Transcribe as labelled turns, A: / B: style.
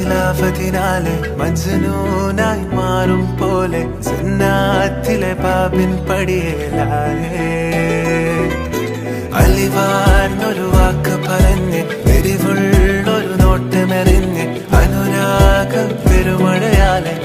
A: നിലാവതിനാലെ മജ്നൂനായി മാറും പോലെ ജന്നാത്തിലെ ബാബിൻ പടിയേലാലേ അലിവാർന്നൊരു വാക്ക് പറഞ്ഞ് എരിവുള്ളൊരു നോട്ടമെറിഞ്ഞ് അനുരാഗ പെരുമഴയാലെ